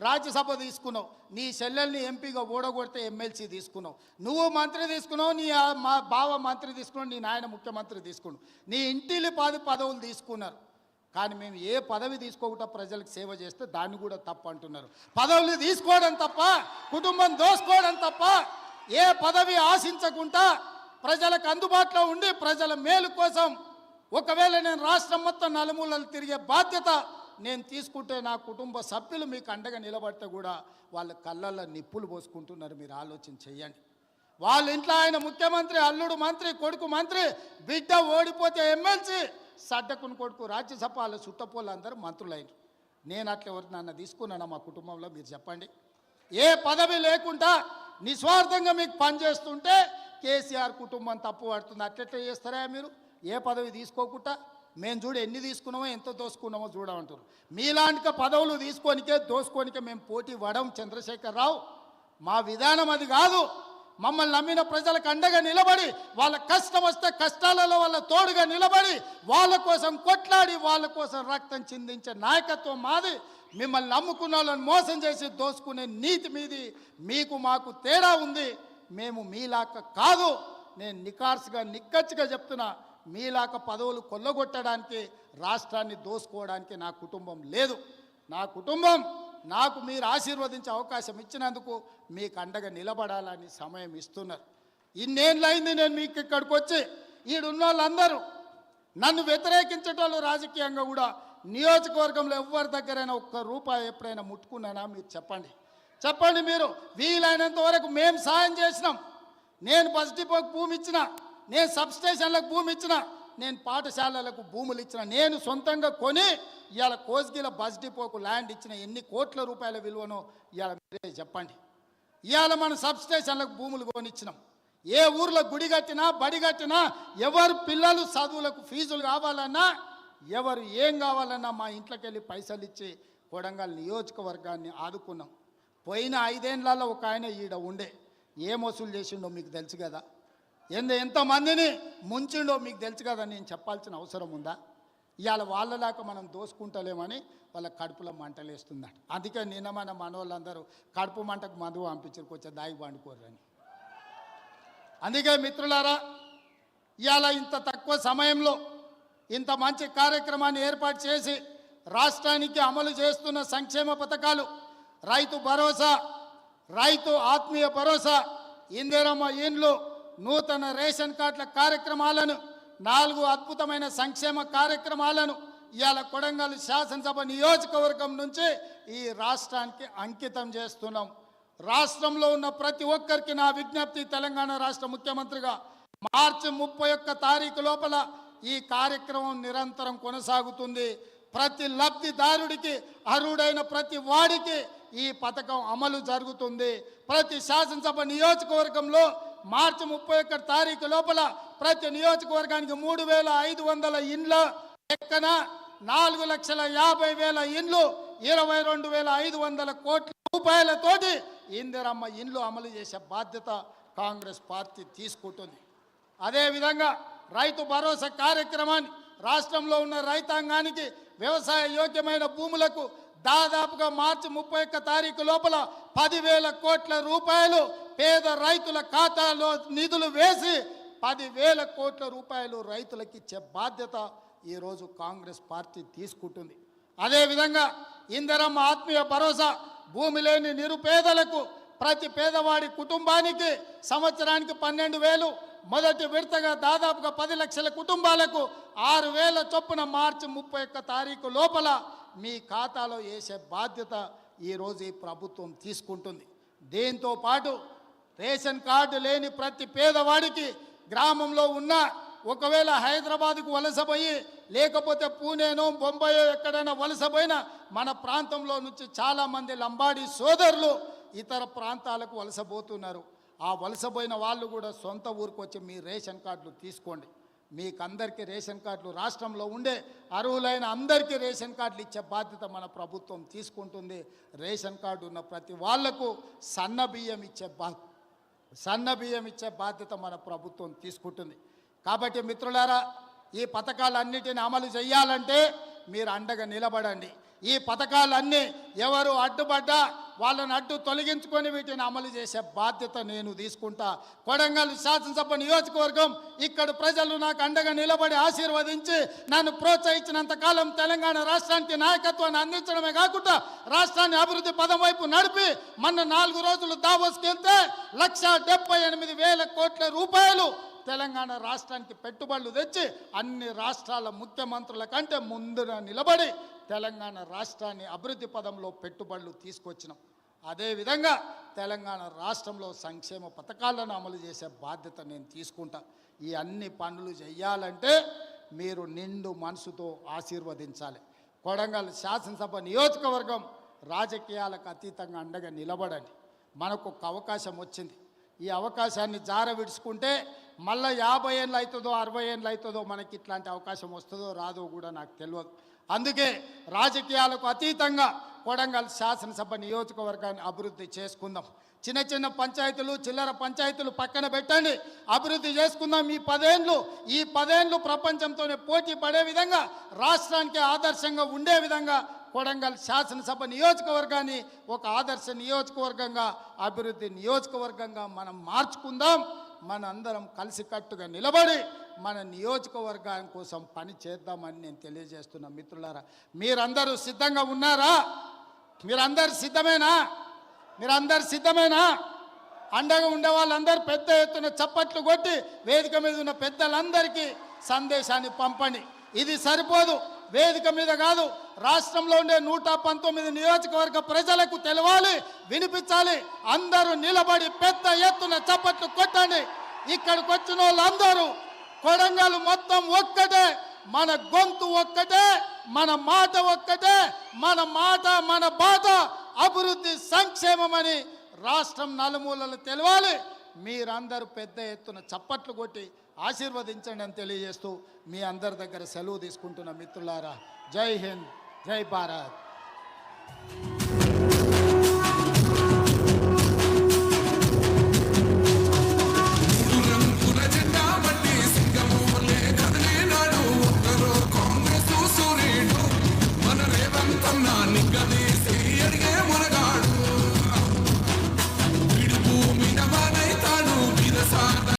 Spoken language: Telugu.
రాజ్యసభ తీసుకున్నావు, నీ చెల్లెల్ని ఎంపీగా ఓడగొడితే ఎమ్మెల్సీ తీసుకున్నావు, నువ్వు మంత్రి తీసుకున్నావు, నీ మా బావ మంత్రి తీసుకున్నావు, నీ నాయన ముఖ్యమంత్రి తీసుకున్నావు, నీ ఇంటిలి పదవులు తీసుకున్నారు. కానీ మేము ఏ పదవి తీసుకోకుండా ప్రజలకు సేవ చేస్తే దాన్ని కూడా తప్పు అంటున్నారు. పదవులు తీసుకోవడం తప్ప, కుటుంబం దోసుకోవడం తప్ప, ఏ పదవి ఆశించకుండా ప్రజలకు అందుబాటులో ఉండి ప్రజల మేలు కోసం ఒకవేళ నేను రాష్ట్రం మొత్తం నలుమూలలు తిరిగే బాధ్యత నేను తీసుకుంటే నా కుటుంబ సభ్యులు మీకు అండగా నిలబడితే కూడా వాళ్ళ కళ్ళల్లో నిప్పులు పోసుకుంటున్నారు. మీరు ఆలోచన చెయ్యండి. వాళ్ళ ఇంట్లో ఆయన ముఖ్యమంత్రి, అల్లుడు మంత్రి, కొడుకు మంత్రి, బిడ్డ ఓడిపోతే ఎమ్మెల్సీ, సడ్డకుని కొడుకు రాజ్యసభ, వాళ్ళ చుట్టపోళ్ళు అందరూ మంత్రులైన. నేను అట్లా ఎవరు నన్ను తీసుకున్నాను మా కుటుంబంలో? మీరు చెప్పండి. ఏ పదవి లేకుండా నిస్వార్థంగా మీకు పనిచేస్తుంటే కేసీఆర్ కుటుంబం తప్పు పడుతుంది. అట్లెట్లా చేస్తారా మీరు? ఏ పదవి తీసుకోకుండా మేము చూడు ఎన్ని తీసుకున్నామో ఎంత దోసుకున్నామో చూడమంటారు. మీలాంటి పదవులు తీసుకోనికే దోసుకోనికే మేము పోటీ పడం. చంద్రశేఖరరావు, మా విధానం అది కాదు. మమ్మల్ని నమ్మిన ప్రజలకు అండగా నిలబడి, వాళ్ళ కష్టం వస్తే కష్టాలలో వాళ్ళ తోడుగా నిలబడి, వాళ్ళ కోసం కొట్లాడి, వాళ్ళ కోసం రక్తం చిందించే నాయకత్వం మాది. మిమ్మల్ని నమ్ముకున్న వాళ్ళని మోసం చేసి దోసుకునే నీతి మీది. మీకు మాకు తేడా ఉంది. మేము మీలాక కాదు. నేను నికార్సుగా నిక్కచ్చిగా చెప్తున్నా, మీలాక పదవులు కొల్లగొట్టడానికి, రాష్ట్రాన్ని దోసుకోవడానికి నా కుటుంబం లేదు. నా కుటుంబం నాకు మీరు ఆశీర్వదించే అవకాశం ఇచ్చినందుకు మీకు అండగా నిలబడాలని సమయం ఇస్తున్నారు. ఇన్నేళ్ళైంది నేను మీకు ఇక్కడికి వచ్చి. ఈడున్న వాళ్ళందరూ నన్ను వ్యతిరేకించేటోళ్ళు రాజకీయంగా కూడా నియోజకవర్గంలో ఎవరి దగ్గరైనా ఒక్క రూపాయి ఎప్పుడైనా ముట్టుకున్నానా? మీరు చెప్పండి. చెప్పండి. మీరు వీలైనంత వరకు మేము సాయం చేసినాం. నేను బస్ డిపోకి భూమి ఇచ్చిన, నేను సబ్స్టేషన్లకు భూమి ఇచ్చిన, నేను పాఠశాలలకు భూములు ఇచ్చిన, నేను సొంతంగా కొని ఇవాళ కోస్గిల బస్ డిపోకు ల్యాండ్ ఇచ్చిన. ఎన్ని కోట్ల రూపాయల విలువనో ఇవాళ మీరే చెప్పండి. ఇవాళ మన సబ్స్టేషన్లకు భూములు కొనిచ్చినాం. ఏ ఊర్లో గుడి కట్టినా, బడి కట్టినా, ఎవరు పిల్లలు చదువులకు ఫీజులు కావాలన్నా, ఎవరు ఏం కావాలన్నా మా ఇంట్లోకి వెళ్ళి పైసలు ఇచ్చి కొడంగల్ నియోజకవర్గాన్ని ఆదుకున్నాం. పోయిన 5 ఏళ్లలో ఒక ఆయన ఈడ ఉండే ఏం వసూలు చేసిండో మీకు తెలుసు కదా. ఎంతమందిని ముంచిండో మీకు తెలుసు కదా. నేను చెప్పాల్సిన అవసరం ఉందా? ఇవాళ వాళ్ళలాగా మనం దోసుకుంటలేమని వాళ్ళ కడుపులో మంటలేస్తుందట. అందుకే నిన్న మన మనోళ్ళందరూ కడుపు మంటకు మందు పంపించారు, కొంచెం దాగి పండుకోరని. అందుకే మిత్రులారా, ఇవాళ ఇంత తక్కువ సమయంలో ఇంత మంచి కార్యక్రమాన్ని ఏర్పాటు చేసి రాష్ట్రానికి అమలు చేస్తున్న సంక్షేమ పథకాలు, రైతు భరోసా, రైతు ఆత్మీయ భరోసా, ఇందిరమ్మ ఇండ్లు, నూతన రేషన్ కార్డుల కార్యక్రమాలను, 4 అద్భుతమైన సంక్షేమ కార్యక్రమాలను ఇవాళ కొడంగల్ శాసనసభ నియోజకవర్గం నుంచి ఈ రాష్ట్రానికి అంకితం చేస్తున్నాం. రాష్ట్రంలో ఉన్న ప్రతి ఒక్కరికి నా విజ్ఞప్తి, తెలంగాణ రాష్ట్ర ముఖ్యమంత్రిగా మార్చి 31 తారీఖు లోపల ఈ కార్యక్రమం నిరంతరం కొనసాగుతుంది. ప్రతి లబ్ధిదారుడికి, అర్హుడైన ప్రతి వాడికి ఈ పథకం అమలు జరుగుతుంది. ప్రతి శాసనసభ నియోజకవర్గంలో మార్చి 31 తారీఖు లోపల ప్రతి నియోజకవర్గానికి 3500 ఇండ్ల లెక్కన 4,50,000 ఇండ్లు, 22,500 కోట్ల రూపాయలతోటి ఇందిరమ్మ ఇండ్లు అమలు చేసే బాధ్యత కాంగ్రెస్ పార్టీ తీసుకుంటుంది. అదేవిధంగా రైతు భరోసా కార్యక్రమాన్ని రాష్ట్రంలో ఉన్న రైతాంగానికి వ్యవసాయ యోగ్యమైన భూములకు దాదాపుగా మార్చి 31 తారీఖు లోపల 10,000 కోట్ల రూపాయలు పేద రైతుల ఖాతాలో నిధులు వేసి 10,000 కోట్ల రూపాయలు రైతులకు ఇచ్చే బాధ్యత ఈరోజు కాంగ్రెస్ పార్టీ తీసుకుంటుంది. అదేవిధంగా ఇందిరమ్మ ఆత్మీయ భరోసా, భూమి లేని నిరుపేదలకు ప్రతి పేదవాడి కుటుంబానికి సంవత్సరానికి 12,000, మొదటి విడతగా దాదాపుగా 10 లక్షల కుటుంబాలకు 6,000 చొప్పున మార్చి 31 తారీఖు లోపల మీ ఖాతాలో వేసే బాధ్యత ఈరోజు ఈ ప్రభుత్వం తీసుకుంటుంది. దీంతో పాటు రేషన్ కార్డు లేని ప్రతి పేదవాడికి గ్రామంలో ఉన్న, ఒకవేళ హైదరాబాద్కు వలసపోయి లేకపోతే పూణేనో బొంబాయో ఎక్కడైనా వలసపోయినా, మన ప్రాంతంలో నుంచి చాలామంది లంబాడి సోదరులు ఇతర ప్రాంతాలకు వలసపోతున్నారు. ఆ వలసపోయిన వాళ్ళు కూడా సొంత ఊరికి వచ్చి మీ రేషన్ కార్డులు తీసుకోండి. మీకు అందరికీ రేషన్ కార్డులు, రాష్ట్రంలో ఉండే అర్హులైన అందరికీ రేషన్ కార్డులు ఇచ్చే బాధ్యత మన ప్రభుత్వం తీసుకుంటుంది. రేషన్ కార్డు ఉన్న ప్రతి వాళ్లకు సన్న బియ్యం ఇచ్చే బాధ్యత మన ప్రభుత్వం తీసుకుంటుంది. కాబట్టి మిత్రులారా, ఈ పథకాలన్నిటిని అమలు చేయాలంటే మీరు అండగా నిలబడండి. ఈ పథకాలన్నీ ఎవరు అడ్డుపడ్డా వాళ్ళని అడ్డు తొలగించుకొని వీటిని అమలు చేసే బాధ్యత నేను తీసుకుంటా. కొడంగల్ శాసనసభ నియోజకవర్గం ఇక్కడ ప్రజలు నాకు అండగా నిలబడి ఆశీర్వదించి నన్ను ప్రోత్సహించినంత కాలం తెలంగాణ రాష్ట్రానికి నాయకత్వాన్ని అందించడమే కాకుండా రాష్ట్రాన్ని అభివృద్ధి పదం వైపు నడిపి మొన్న 4 రోజులు దావోస్కి వెళ్తే 1,78,000 కోట్ల రూపాయలు తెలంగాణ రాష్ట్రానికి పెట్టుబడులు తెచ్చి అన్ని రాష్ట్రాల ముఖ్యమంత్రుల కంటే ముందున నిలబడి తెలంగాణ రాష్ట్రాన్ని అభివృద్ధి పదంలో పెట్టుబడులు తీసుకొచ్చినాం. అదేవిధంగా తెలంగాణ రాష్ట్రంలో సంక్షేమ పథకాలను అమలు చేసే బాధ్యత నేను తీసుకుంటా. ఈ అన్ని పనులు చేయాలంటే మీరు నిండు మనసుతో ఆశీర్వదించాలి. కొడంగల్ శాసనసభ నియోజకవర్గం రాజకీయాలకు అతీతంగా అండగా నిలబడండి. మనకు ఒక అవకాశం వచ్చింది. ఈ అవకాశాన్ని జార విడుచుకుంటే మళ్ళీ 50 ఏళ్ళు అవుతుందో 60 ఏళ్ళు అవుతుందో మనకి ఇట్లాంటి అవకాశం వస్తుందో రాదో కూడా నాకు తెలియదు. అందుకే రాజకీయాలకు అతీతంగా కొడంగల్ శాసనసభ నియోజకవర్గాన్ని అభివృద్ధి చేసుకుందాం. చిన్న చిన్న పంచాయతీలు చిల్లర పంచాయతీలు పక్కన పెట్టండి, అభివృద్ధి చేసుకుందాం. ఈ 10 ఏళ్ళు ప్రపంచంతోనే పోటీ పడే విధంగా రాష్ట్రానికి ఆదర్శంగా ఉండే విధంగా కొడంగల్ శాసనసభ నియోజకవర్గాన్ని ఒక ఆదర్శ నియోజకవర్గంగా అభివృద్ధి నియోజకవర్గంగా మనం మార్చుకుందాం. మనందరం కలిసికట్టుగా నిలబడి మన నియోజకవర్గం కోసం పని చేద్దామని నేను తెలియజేస్తున్నా. మిత్రులారా, మీరందరూ సిద్ధంగా ఉన్నారా? మీరందరూ సిద్ధమేనా? అండగా ఉండే వాళ్ళందరూ పెద్ద ఎత్తున చప్పట్లు కొట్టి వేదిక మీద ఉన్న పెద్దలందరికీ సందేశాన్ని పంపండి. ఇది సరిపోదు, వేదిక మీద కాదు, రాష్ట్రంలో ఉండే 119 నియోజకవర్గ ప్రజలకు తెలవాలి, వినిపించాలి. అందరూ నిలబడి పెద్ద ఎత్తున చప్పట్లు కొట్టండి. ఇక్కడికి వచ్చిన వాళ్ళందరూ కొడంగల్ మొత్తం ఒక్కటే, మన గొంతు ఒక్కటే, మన మాట ఒక్కటే, మన బాట అభివృద్ధి సంక్షేమమని రాష్ట్రం నలుమూలలు తెలవాలి. మీరందరూ పెద్ద ఎత్తున చప్పట్లు కొట్టి ఆశీర్వదించండి అని తెలియజేస్తూ మీ అందరి దగ్గర సెలవు తీసుకుంటున్న మిత్రులారా, జై హింద్, జై భారత్. మన రేవంతన్నా నిగ్గది